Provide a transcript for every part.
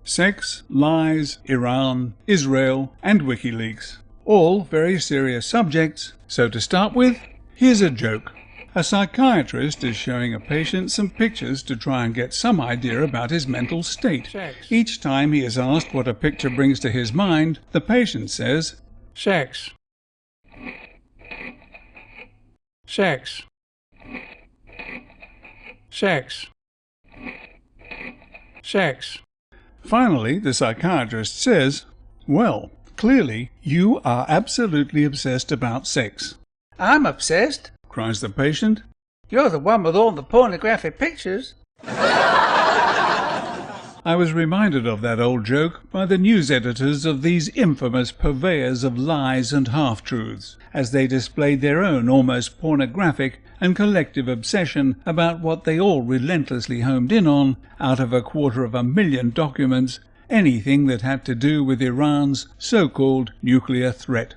Sex, lies, Iran, Israel, and Wikileaks. All very serious subjects, so to start with, here's a joke. A psychiatrist is showing a patient some pictures to try and get some idea about his mental state. Sex. Each time he is asked what a picture brings to his mind, the patient says, Sex. Sex. Sex. Sex. Finally, the psychiatrist says, "Well, clearly you are absolutely obsessed about sex." I'm obsessed. Cries the patient. You're the one with all the pornographic pictures. I was reminded of that old joke by the news editors of these infamous purveyors of lies and half-truths, as they displayed their own almost pornographic and collective obsession about what they all relentlessly homed in on, out of 250,000 documents, anything that had to do with Iran's so-called nuclear threat.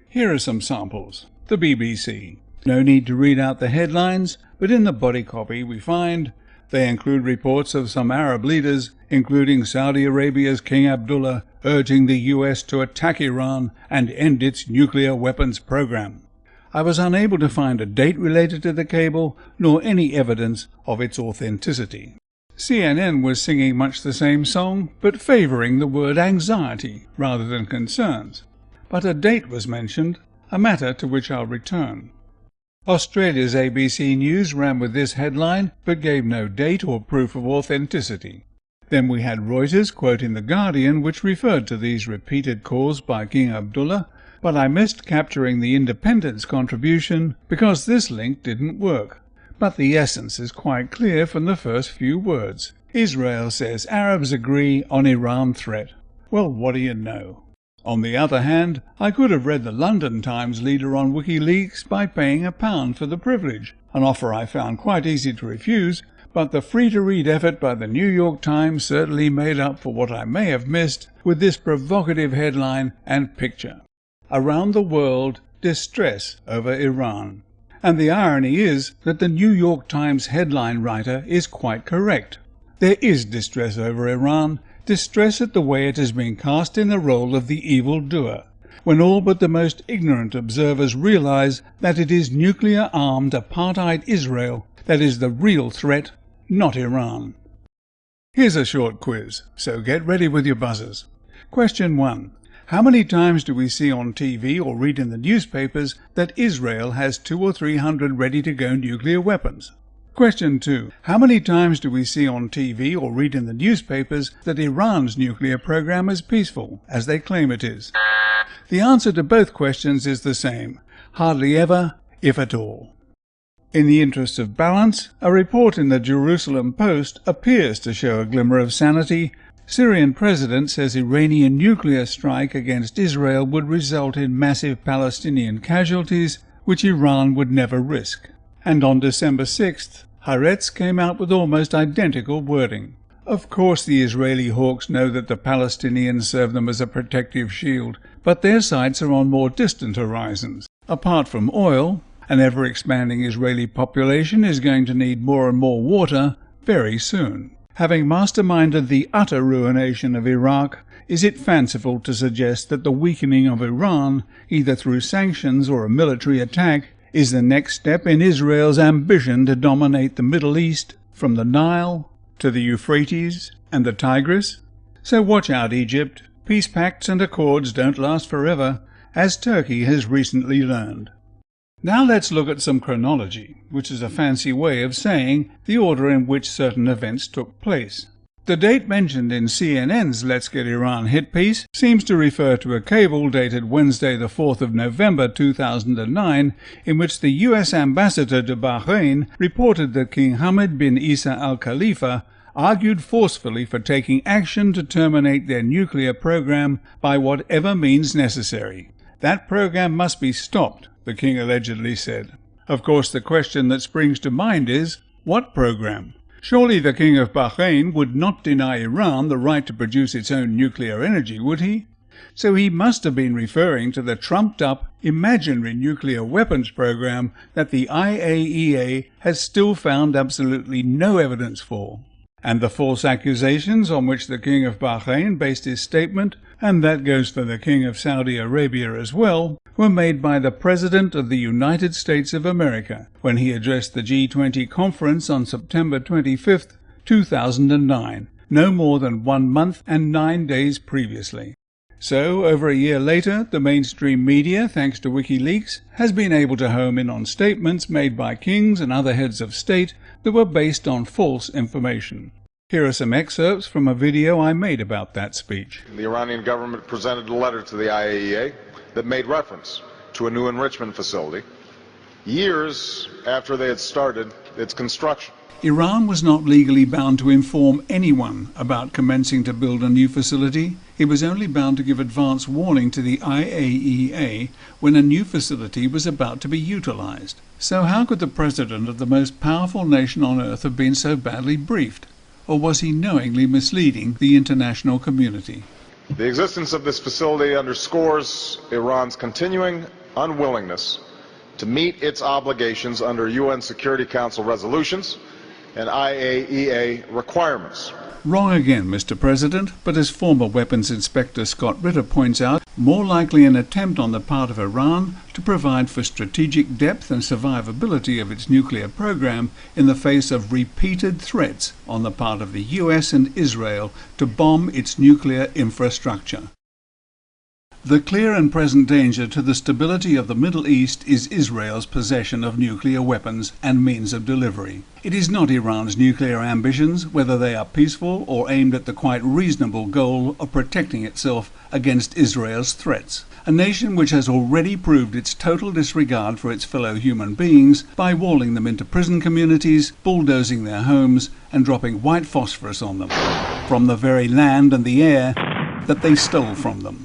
Here are some samples. The BBC. No need to read out the headlines, but in the body copy we find they include reports of some Arab leaders, including Saudi Arabia's King Abdullah, urging the US to attack Iran and end its nuclear weapons program. I was unable to find a date related to the cable, nor any evidence of its authenticity. CNN was singing much the same song, but favouring the word anxiety rather than concerns. But a date was mentioned, a matter to which I'll return. Australia's ABC News ran with this headline, but gave no date or proof of authenticity. Then we had Reuters quoting The Guardian, which referred to these repeated calls by King Abdullah, but I missed capturing the Independent's contribution because this link didn't work. But the essence is quite clear from the first few words. Israel says Arabs agree on Iran threat. Well, what do you know? On the other hand, I could have read the London Times leader on Wikileaks by paying £1 for the privilege, an offer I found quite easy to refuse, but the free-to-read effort by the New York Times certainly made up for what I may have missed with this provocative headline and picture. Around the world, distress over Iran. And the irony is that the New York Times headline writer is quite correct. There is distress over Iran, distress at the way it has been cast in the role of the evildoer, when all but the most ignorant observers realize that it is nuclear-armed apartheid Israel that is the real threat, not Iran. Here's a short quiz, so get ready with your buzzers. Question 1. How many times do we see on TV or read in the newspapers that Israel has 200 or 300 ready-to-go nuclear weapons? Question 2. How many times do we see on TV or read in the newspapers that Iran's nuclear program is peaceful, as they claim it is? The answer to both questions is the same. Hardly ever, if at all. In the interest of balance, a report in the Jerusalem Post appears to show a glimmer of sanity. Syrian president says Iranian nuclear strike against Israel would result in massive Palestinian casualties, which Iran would never risk. And on December 6th, Haaretz came out with almost identical wording. Of course the Israeli hawks know that the Palestinians serve them as a protective shield, but their sights are on more distant horizons. Apart from oil, an ever-expanding Israeli population is going to need more and more water very soon. Having masterminded the utter ruination of Iraq, is it fanciful to suggest that the weakening of Iran, either through sanctions or a military attack, is the next step in Israel's ambition to dominate the Middle East from the Nile to the Euphrates and the Tigris? So watch out, Egypt. Peace pacts and accords don't last forever, as Turkey has recently learned. Now let's look at some chronology, which is a fancy way of saying the order in which certain events took place. The date mentioned in CNN's Let's Get Iran hit piece seems to refer to a cable dated Wednesday the 4th of November 2009, in which the US ambassador to Bahrain reported that King Hamad bin Isa Al Khalifa argued forcefully for taking action to terminate their nuclear program by whatever means necessary. That program must be stopped, the king allegedly said. Of course, the question that springs to mind is, what program? Surely the King of Bahrain would not deny Iran the right to produce its own nuclear energy, would he? So he must have been referring to the trumped-up, imaginary nuclear weapons program that the IAEA has still found absolutely no evidence for. And the false accusations on which the King of Bahrain based his statement, and that goes for the King of Saudi Arabia as well, were made by the President of the United States of America when he addressed the G20 conference on September 25, 2009, no more than 1 month and 9 days previously. So, over a year later, the mainstream media, thanks to Wikileaks, has been able to home in on statements made by kings and other heads of state that were based on false information. Here are some excerpts from a video I made about that speech. The Iranian government presented a letter to the IAEA that made reference to a new enrichment facility years after they had started its construction. Iran was not legally bound to inform anyone about commencing to build a new facility. It was only bound to give advance warning to the IAEA when a new facility was about to be utilized. So how could the president of the most powerful nation on earth have been so badly briefed? Or was he knowingly misleading the international community? The existence of this facility underscores Iran's continuing unwillingness to meet its obligations under UN Security Council resolutions and IAEA requirements. Wrong again, Mr. President, but as former weapons inspector Scott Ritter points out, more likely an attempt on the part of Iran to provide for strategic depth and survivability of its nuclear program in the face of repeated threats on the part of the US and Israel to bomb its nuclear infrastructure. The clear and present danger to the stability of the Middle East is Israel's possession of nuclear weapons and means of delivery. It is not Iran's nuclear ambitions, whether they are peaceful or aimed at the quite reasonable goal of protecting itself against Israel's threats. A nation which has already proved its total disregard for its fellow human beings by walling them into prison communities, bulldozing their homes, and dropping white phosphorus on them, from the very land and the air that they stole from them.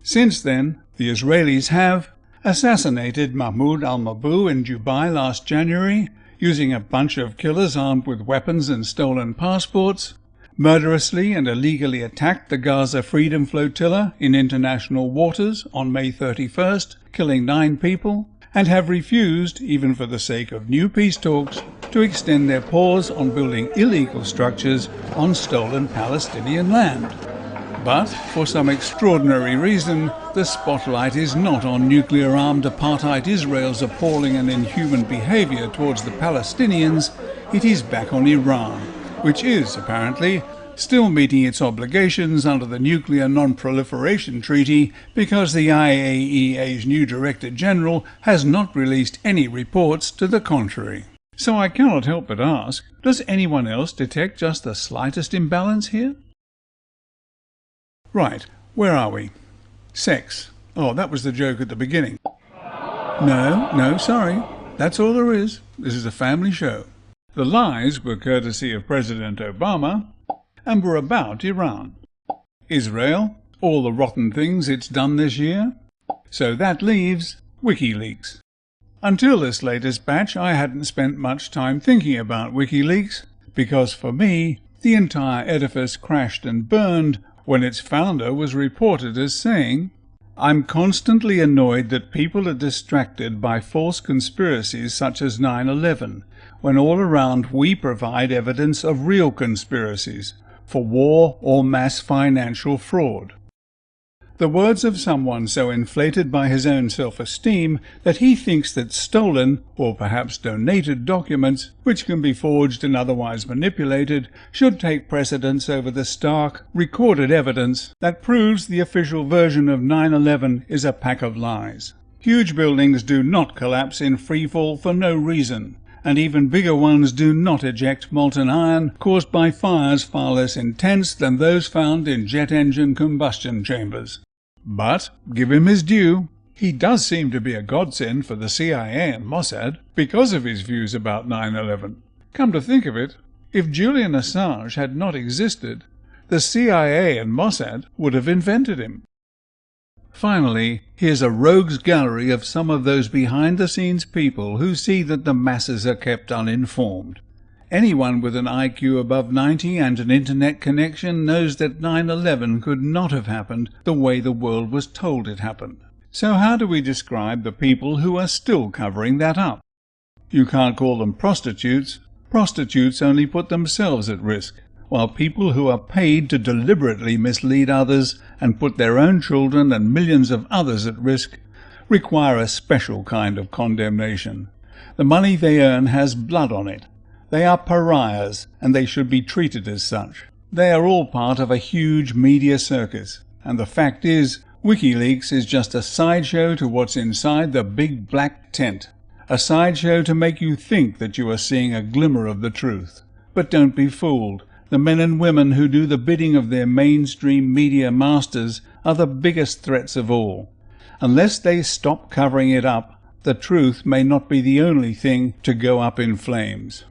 Since then, the Israelis have assassinated Mahmoud al-Mabhouh in Dubai last January, using a bunch of killers armed with weapons and stolen passports, murderously and illegally attacked the Gaza Freedom Flotilla in international waters on May 31st, killing 9 people, and have refused, even for the sake of new peace talks, to extend their paws on building illegal structures on stolen Palestinian land. But, for some extraordinary reason, the spotlight is not on nuclear-armed apartheid Israel's appalling and inhuman behavior towards the Palestinians. It is back on Iran, which is, apparently, still meeting its obligations under the Nuclear Non-Proliferation Treaty because the IAEA's new Director General has not released any reports to the contrary. So I cannot help but ask, does anyone else detect just the slightest imbalance here? Right, where are we? Sex. Oh, that was the joke at the beginning. No, sorry. That's all there is. This is a family show. The lies were courtesy of President Obama and were about Iran. Israel, all the rotten things it's done this year. So that leaves Wikileaks. Until this latest batch, I hadn't spent much time thinking about Wikileaks, because for me, the entire edifice crashed and burned when its founder was reported as saying, "I'm constantly annoyed that people are distracted by false conspiracies such as 9/11, when all around we provide evidence of real conspiracies for war or mass financial fraud." The words of someone so inflated by his own self-esteem that he thinks that stolen, or perhaps donated documents, which can be forged and otherwise manipulated, should take precedence over the stark, recorded evidence that proves the official version of 9/11 is a pack of lies. Huge buildings do not collapse in freefall for no reason, and even bigger ones do not eject molten iron caused by fires far less intense than those found in jet engine combustion chambers. But, give him his due, he does seem to be a godsend for the CIA and Mossad because of his views about 9/11. Come to think of it, if Julian Assange had not existed, the CIA and Mossad would have invented him. Finally, here's a rogues gallery of some of those behind-the-scenes people who see that the masses are kept uninformed. Anyone with an IQ above 90 and an internet connection knows that 9/11 could not have happened the way the world was told it happened. So how do we describe the people who are still covering that up? You can't call them prostitutes. Prostitutes only put themselves at risk, while people who are paid to deliberately mislead others and put their own children and millions of others at risk require a special kind of condemnation. The money they earn has blood on it. They are pariahs, and they should be treated as such. They are all part of a huge media circus, and the fact is, Wikileaks is just a sideshow to what's inside the big black tent. A sideshow to make you think that you are seeing a glimmer of the truth. But don't be fooled. The men and women who do the bidding of their mainstream media masters are the biggest threats of all. Unless they stop covering it up, the truth may not be the only thing to go up in flames.